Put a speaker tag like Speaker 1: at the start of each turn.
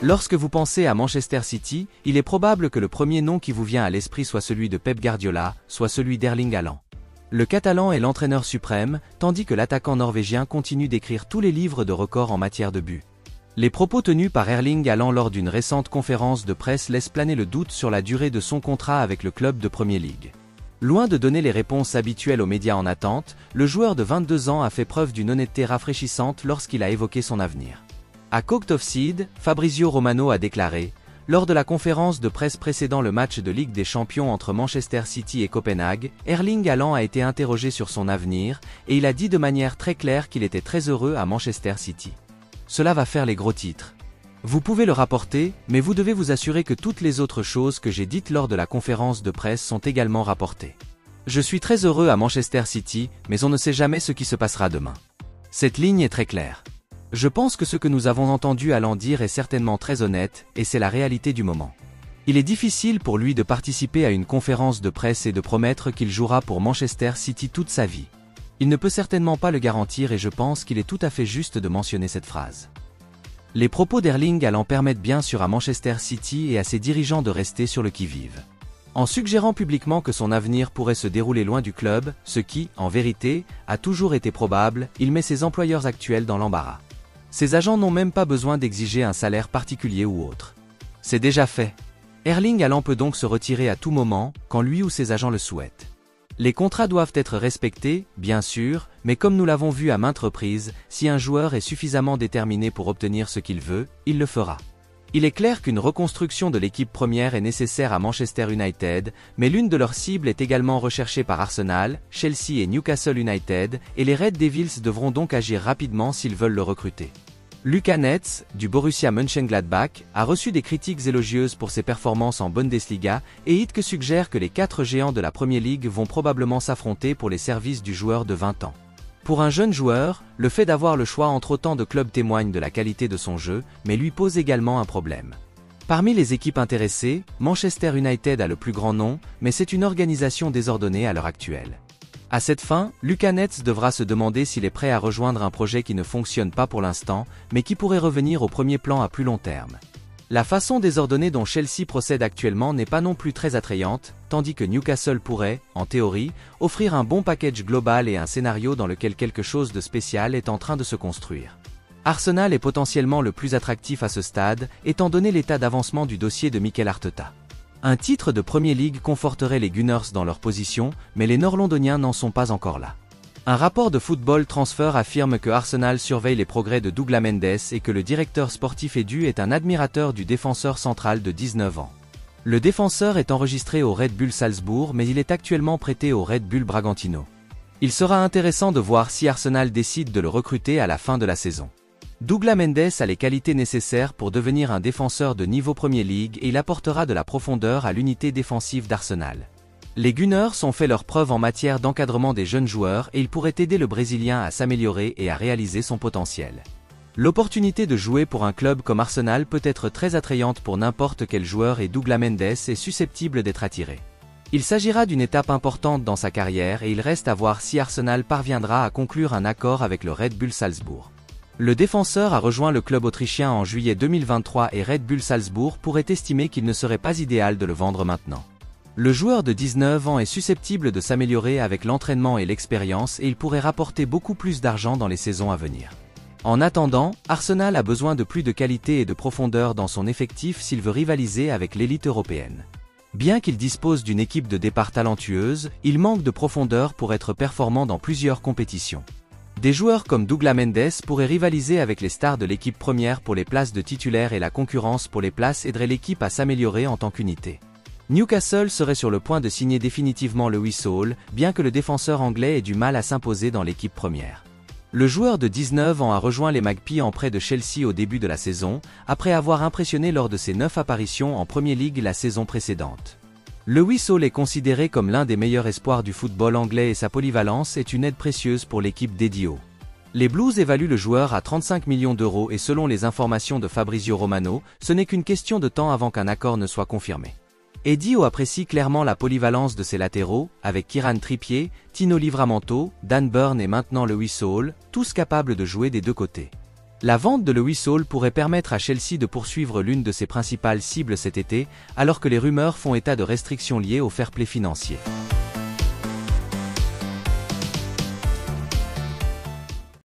Speaker 1: Lorsque vous pensez à Manchester City, il est probable que le premier nom qui vous vient à l'esprit soit celui de Pep Guardiola, soit celui d'Erling Haaland. Le Catalan est l'entraîneur suprême, tandis que l'attaquant norvégien continue d'écrire tous les livres de records en matière de buts. Les propos tenus par Erling Haaland lors d'une récente conférence de presse laissent planer le doute sur la durée de son contrat avec le club de Premier League. Loin de donner les réponses habituelles aux médias en attente, le joueur de 22 ans a fait preuve d'une honnêteté rafraîchissante lorsqu'il a évoqué son avenir. À Cocked Offside, Fabrizio Romano a déclaré « Lors de la conférence de presse précédant le match de Ligue des Champions entre Manchester City et Copenhague, Erling Haaland a été interrogé sur son avenir, et il a dit de manière très claire qu'il était très heureux à Manchester City. Cela va faire les gros titres. Vous pouvez le rapporter, mais vous devez vous assurer que toutes les autres choses que j'ai dites lors de la conférence de presse sont également rapportées. Je suis très heureux à Manchester City, mais on ne sait jamais ce qui se passera demain. Cette ligne est très claire. Je pense que ce que nous avons entendu Haaland dire est certainement très honnête, et c'est la réalité du moment. Il est difficile pour lui de participer à une conférence de presse et de promettre qu'il jouera pour Manchester City toute sa vie. Il ne peut certainement pas le garantir et je pense qu'il est tout à fait juste de mentionner cette phrase. Les propos d'Erling Haaland permettent bien sûr à Manchester City et à ses dirigeants de rester sur le qui-vive. En suggérant publiquement que son avenir pourrait se dérouler loin du club, ce qui, en vérité, a toujours été probable, il met ses employeurs actuels dans l'embarras. Ses agents n'ont même pas besoin d'exiger un salaire particulier ou autre. C'est déjà fait. Erling Haaland peut donc se retirer à tout moment, quand lui ou ses agents le souhaitent. Les contrats doivent être respectés, bien sûr, mais comme nous l'avons vu à maintes reprises, si un joueur est suffisamment déterminé pour obtenir ce qu'il veut, il le fera. Il est clair qu'une reconstruction de l'équipe première est nécessaire à Manchester United, mais l'une de leurs cibles est également recherchée par Arsenal, Chelsea et Newcastle United, et les Red Devils devront donc agir rapidement s'ils veulent le recruter. Luka Netz, du Borussia Mönchengladbach, a reçu des critiques élogieuses pour ses performances en Bundesliga, et Itke suggère que les 4 géants de la Premier League vont probablement s'affronter pour les services du joueur de 20 ans. Pour un jeune joueur, le fait d'avoir le choix entre autant de clubs témoigne de la qualité de son jeu, mais lui pose également un problème. Parmi les équipes intéressées, Manchester United a le plus grand nom, mais c'est une organisation désordonnée à l'heure actuelle. À cette fin, Luka Netz devra se demander s'il est prêt à rejoindre un projet qui ne fonctionne pas pour l'instant, mais qui pourrait revenir au premier plan à plus long terme. La façon désordonnée dont Chelsea procède actuellement n'est pas non plus très attrayante, tandis que Newcastle pourrait, en théorie, offrir un bon package global et un scénario dans lequel quelque chose de spécial est en train de se construire. Arsenal est potentiellement le plus attractif à ce stade, étant donné l'état d'avancement du dossier de Mikel Arteta. Un titre de Premier League conforterait les Gunners dans leur position, mais les Nord-Londoniens n'en sont pas encore là. Un rapport de Football Transfer affirme que Arsenal surveille les progrès de Douglas Mendes et que le directeur sportif Edu est un admirateur du défenseur central de 19 ans. Le défenseur est enregistré au Red Bull Salzbourg mais il est actuellement prêté au Red Bull Bragantino. Il sera intéressant de voir si Arsenal décide de le recruter à la fin de la saison. Douglas Mendes a les qualités nécessaires pour devenir un défenseur de niveau Premier League et il apportera de la profondeur à l'unité défensive d'Arsenal. Les Gunners ont fait leurs preuves en matière d'encadrement des jeunes joueurs et ils pourraient aider le Brésilien à s'améliorer et à réaliser son potentiel. L'opportunité de jouer pour un club comme Arsenal peut être très attrayante pour n'importe quel joueur et Douglas Mendes est susceptible d'être attiré. Il s'agira d'une étape importante dans sa carrière et il reste à voir si Arsenal parviendra à conclure un accord avec le Red Bull Salzbourg. Le défenseur a rejoint le club autrichien en juillet 2023 et Red Bull Salzbourg pourrait estimer qu'il ne serait pas idéal de le vendre maintenant. Le joueur de 19 ans est susceptible de s'améliorer avec l'entraînement et l'expérience et il pourrait rapporter beaucoup plus d'argent dans les saisons à venir. En attendant, Arsenal a besoin de plus de qualité et de profondeur dans son effectif s'il veut rivaliser avec l'élite européenne. Bien qu'il dispose d'une équipe de départ talentueuse, il manque de profondeur pour être performant dans plusieurs compétitions. Des joueurs comme Douglas Mendes pourraient rivaliser avec les stars de l'équipe première pour les places de titulaire et la concurrence pour les places aiderait l'équipe à s'améliorer en tant qu'unité. Newcastle serait sur le point de signer définitivement Lewis Hall, bien que le défenseur anglais ait du mal à s'imposer dans l'équipe première. Le joueur de 19 ans a rejoint les Magpies en prêt de Chelsea au début de la saison, après avoir impressionné lors de ses 9 apparitions en Premier League la saison précédente. Lewis Hall est considéré comme l'un des meilleurs espoirs du football anglais et sa polyvalence est une aide précieuse pour l'équipe d'Eddie Howe. Les Blues évaluent le joueur à 35 millions d'euros et selon les informations de Fabrizio Romano, ce n'est qu'une question de temps avant qu'un accord ne soit confirmé. Eddie Howe apprécie clairement la polyvalence de ses latéraux, avec Kieran Trippier, Tino Livramento, Dan Burn et maintenant Lewis Hall, tous capables de jouer des deux côtés. La vente de Louis Saul pourrait permettre à Chelsea de poursuivre l'une de ses principales cibles cet été, alors que les rumeurs font état de restrictions liées au fair play financier.